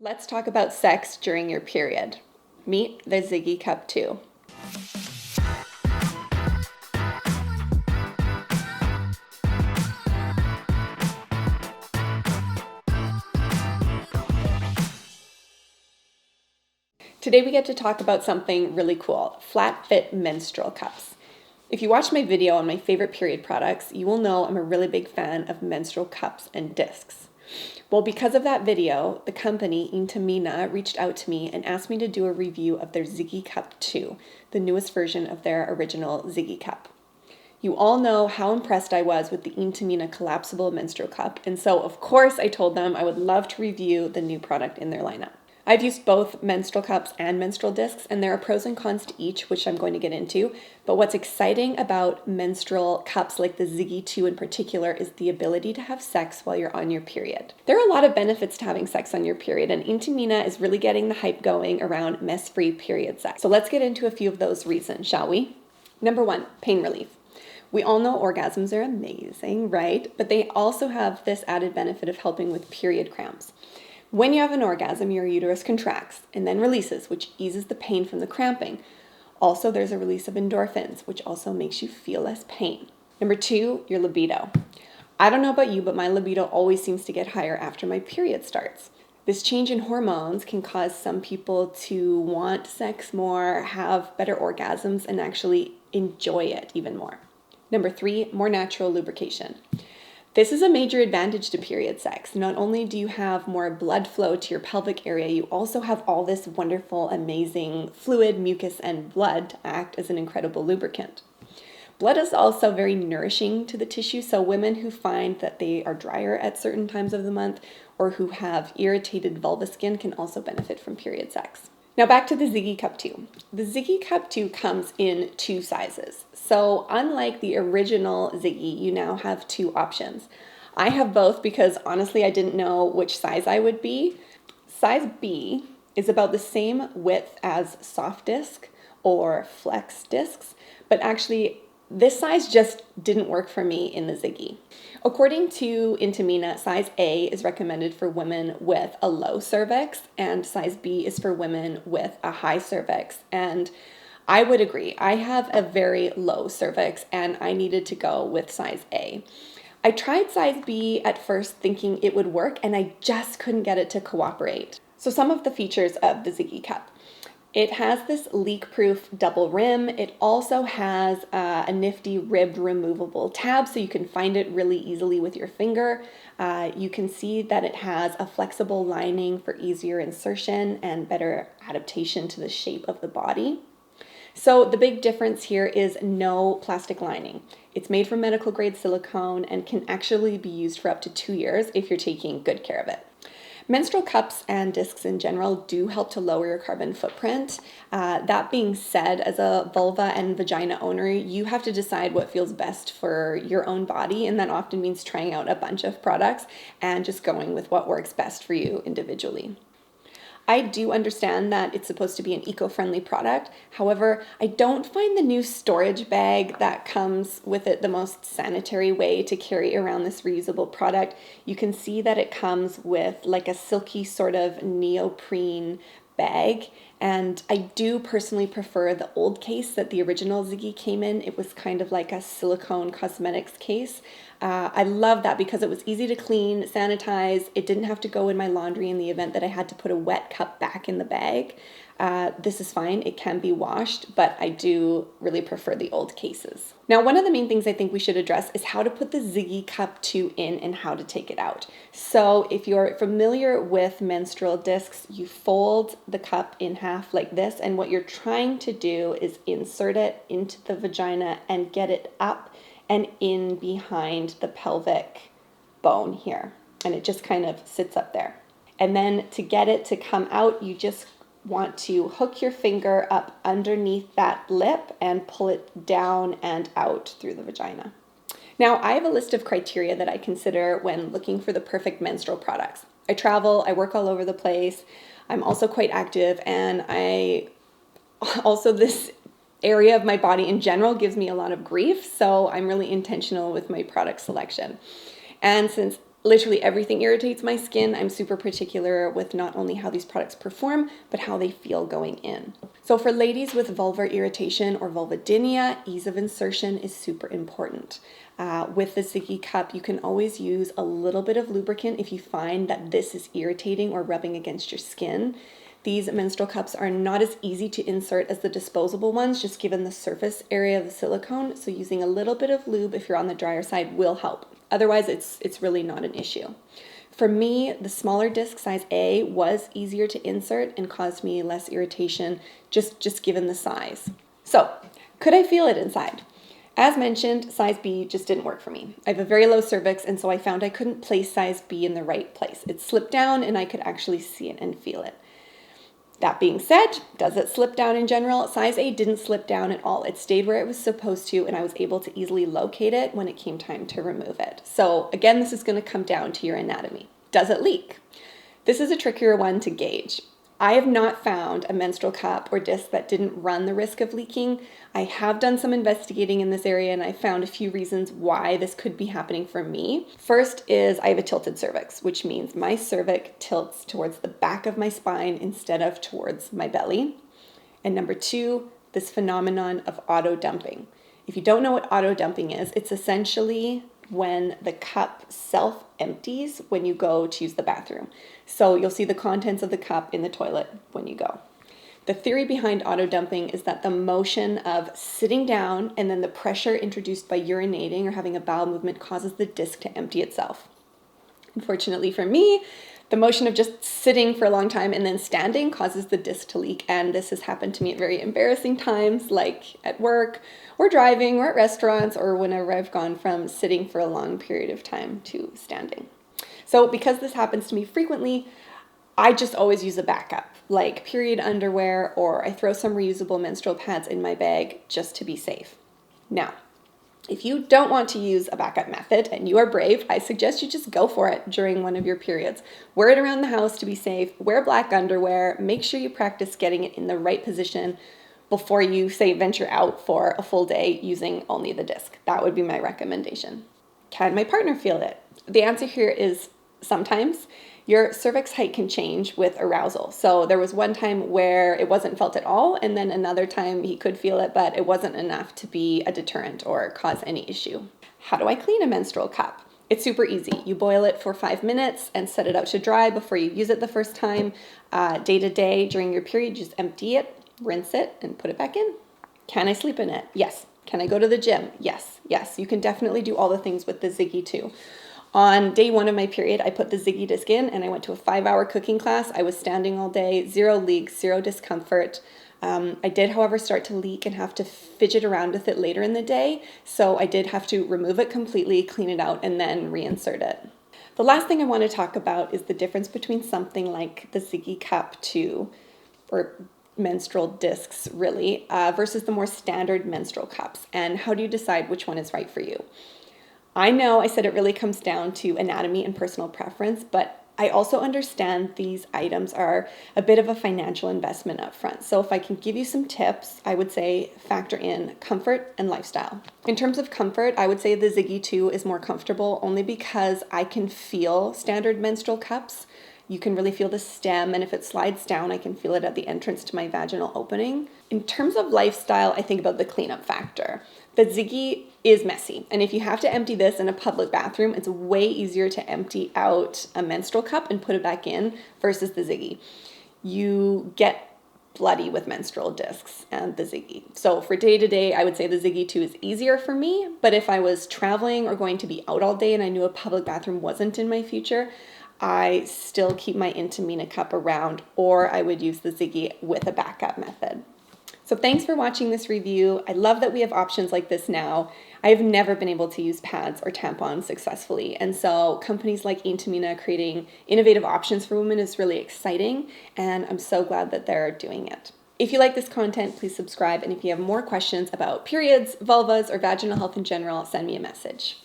Let's talk about sex during your period. Meet the Ziggy Cup 2. Today we get to talk about something really cool, flat fit menstrual cups. If you watched my video on my favorite period products, you will know I'm a really big fan of menstrual cups and discs. Well, because of that video, the company Intimina reached out to me and asked me to do a review of their Ziggy Cup 2, the newest version of their original Ziggy Cup. You all know how impressed I was with the Intimina collapsible menstrual cup, and so of course I told them I would love to review the new product in their lineup. I've used both menstrual cups and menstrual discs, and there are pros and cons to each, which I'm going to get into. But what's exciting about menstrual cups like the Ziggy 2 in particular is the ability to have sex while you're on your period. There are a lot of benefits to having sex on your period, and Intimina is really getting the hype going around mess-free period sex. So let's get into a few of those reasons, shall we? Number 1, pain relief. We all know orgasms are amazing, right? But they also have this added benefit of helping with period cramps. When you have an orgasm, your uterus contracts and then releases, which eases the pain from the cramping. Also, there's a release of endorphins, which also makes you feel less pain. Number 2, your libido. I don't know about you, but my libido always seems to get higher after my period starts. This change in hormones can cause some people to want sex more, have better orgasms, and actually enjoy it even more. Number 3, more natural lubrication. This is a major advantage to period sex. Not only do you have more blood flow to your pelvic area, you also have all this wonderful, amazing fluid, mucus, and blood to act as an incredible lubricant. Blood is also very nourishing to the tissue, so women who find that they are drier at certain times of the month or who have irritated vulva skin can also benefit from period sex. Now back to the Ziggy Cup 2. The Ziggy Cup 2 comes in 2 sizes. So unlike the original Ziggy, you now have 2 options. I have both because honestly I didn't know which size I would be. Size B is about the same width as soft disc or flex discs, but actually this size just didn't work for me in the Ziggy. According to Intimina, size A is recommended for women with a low cervix, and size B is for women with a high cervix. And I would agree. I have a very low cervix, and I needed to go with size A. I tried size B at first thinking it would work, and I just couldn't get it to cooperate. So some of the features of the Ziggy Cup. It has this leak-proof double rim. It also has a nifty ribbed removable tab so you can find it really easily with your finger. You can see that it has a flexible lining for easier insertion and better adaptation to the shape of the body. So the big difference here is no plastic lining. It's made from medical grade silicone and can actually be used for up to 2 years if you're taking good care of it. Menstrual cups and discs in general do help to lower your carbon footprint. That being said, as a vulva and vagina owner, you have to decide what feels best for your own body, and that often means trying out a bunch of products and just going with what works best for you individually. I do understand that it's supposed to be an eco-friendly product. However, I don't find the new storage bag that comes with it the most sanitary way to carry around this reusable product. You can see that it comes with like a silky sort of neoprene bag, and I do personally prefer the old case that the original Ziggy came in. It was kind of like a silicone cosmetics case. I love that because it was easy to clean, sanitize. It didn't have to go in my laundry in the event that I had to put a wet cup back in the bag. This is fine. It can be washed, but I do really prefer the old cases. Now, one of the main things I think we should address is how to put the Ziggy Cup 2 in and how to take it out. So if you're familiar with menstrual discs, you fold the cup in half like this, and what you're trying to do is insert it into the vagina and get it up and in behind the pelvic bone here. And it just kind of sits up there. And then to get it to come out, you just want to hook your finger up underneath that lip and pull it down and out through the vagina. Now, I have a list of criteria that I consider when looking for the perfect menstrual products. I travel, I work all over the place. I'm also quite active, and this area of my body in general gives me a lot of grief, so I'm really intentional with my product selection. And since Literally everything irritates my skin. I'm super particular with not only how these products perform, but how they feel going in. So for ladies with vulvar irritation or vulvodynia, ease of insertion is super important. With the Ziggy Cup, you can always use a little bit of lubricant if you find that this is irritating or rubbing against your skin. These menstrual cups are not as easy to insert as the disposable ones, just given the surface area of the silicone. So using a little bit of lube if you're on the drier side will help. Otherwise, it's really not an issue. For me, the smaller disc size A was easier to insert and caused me less irritation just given the size. So, could I feel it inside? As mentioned, size B just didn't work for me. I have a very low cervix, and so I found I couldn't place size B in the right place. It slipped down and I could actually see it and feel it. That being said, does it slip down in general? Size A didn't slip down at all. It stayed where it was supposed to, and I was able to easily locate it when it came time to remove it. So again, this is going to come down to your anatomy. Does it leak? This is a trickier one to gauge. I have not found a menstrual cup or disc that didn't run the risk of leaking. I have done some investigating in this area, and I found a few reasons why this could be happening for me. First is I have a tilted cervix, which means my cervix tilts towards the back of my spine instead of towards my belly. And number two, this phenomenon of auto dumping. If you don't know what auto dumping is, it's essentially when the cup self-empties when you go to use the bathroom. So you'll see the contents of the cup in the toilet when you go. The theory behind auto dumping is that the motion of sitting down and then the pressure introduced by urinating or having a bowel movement causes the disc to empty itself. Unfortunately for me, the motion of just sitting for a long time and then standing causes the disc to leak, and this has happened to me at very embarrassing times, like at work or driving or at restaurants or whenever I've gone from sitting for a long period of time to standing. So because this happens to me frequently, I just always use a backup, like period underwear, or I throw some reusable menstrual pads in my bag just to be safe. Now, if you don't want to use a backup method and you are brave, I suggest you just go for it during one of your periods. Wear it around the house to be safe, wear black underwear, make sure you practice getting it in the right position before you, say, venture out for a full day using only the disc. That would be my recommendation. Can my partner feel it? The answer here is sometimes. Your cervix height can change with arousal. So there was one time where it wasn't felt at all, and then another time he could feel it, but it wasn't enough to be a deterrent or cause any issue. How do I clean a menstrual cup? It's super easy. You boil it for 5 minutes and set it out to dry before you use it the first time. Day to day during your period, just empty it, rinse it, and put it back in. Can I sleep in it? Yes. Can I go to the gym? Yes. Yes. You can definitely do all the things with the Ziggy too. On day 1 of my period, I put the Ziggy disc in and I went to a 5-hour cooking class. I was standing all day, 0 leaks, 0 discomfort. I did, however, start to leak and have to fidget around with it later in the day. So I did have to remove it completely, clean it out, and then reinsert it. The last thing I want to talk about is the difference between something like the Ziggy Cup 2, or menstrual discs really, versus the more standard menstrual cups. And how do you decide which one is right for you? I know I said it really comes down to anatomy and personal preference, but I also understand these items are a bit of a financial investment up front. So if I can give you some tips, I would say factor in comfort and lifestyle. In terms of comfort, I would say the Ziggy 2 is more comfortable only because I can feel standard menstrual cups. You can really feel the stem, and if it slides down, I can feel it at the entrance to my vaginal opening. In terms of lifestyle, I think about the cleanup factor. The Ziggy is messy, and if you have to empty this in a public bathroom, it's way easier to empty out a menstrual cup and put it back in versus the Ziggy. You get bloody with menstrual discs and the Ziggy. So for day to day, I would say the Ziggy 2 is easier for me, but if I was traveling or going to be out all day and I knew a public bathroom wasn't in my future, I still keep my Intimina cup around, or I would use the Ziggy with a backup method. So thanks for watching this review. I love that we have options like this now. I have never been able to use pads or tampons successfully. And so companies like Intimina creating innovative options for women is really exciting. And I'm so glad that they're doing it. If you like this content, please subscribe. And if you have more questions about periods, vulvas, or vaginal health in general, send me a message.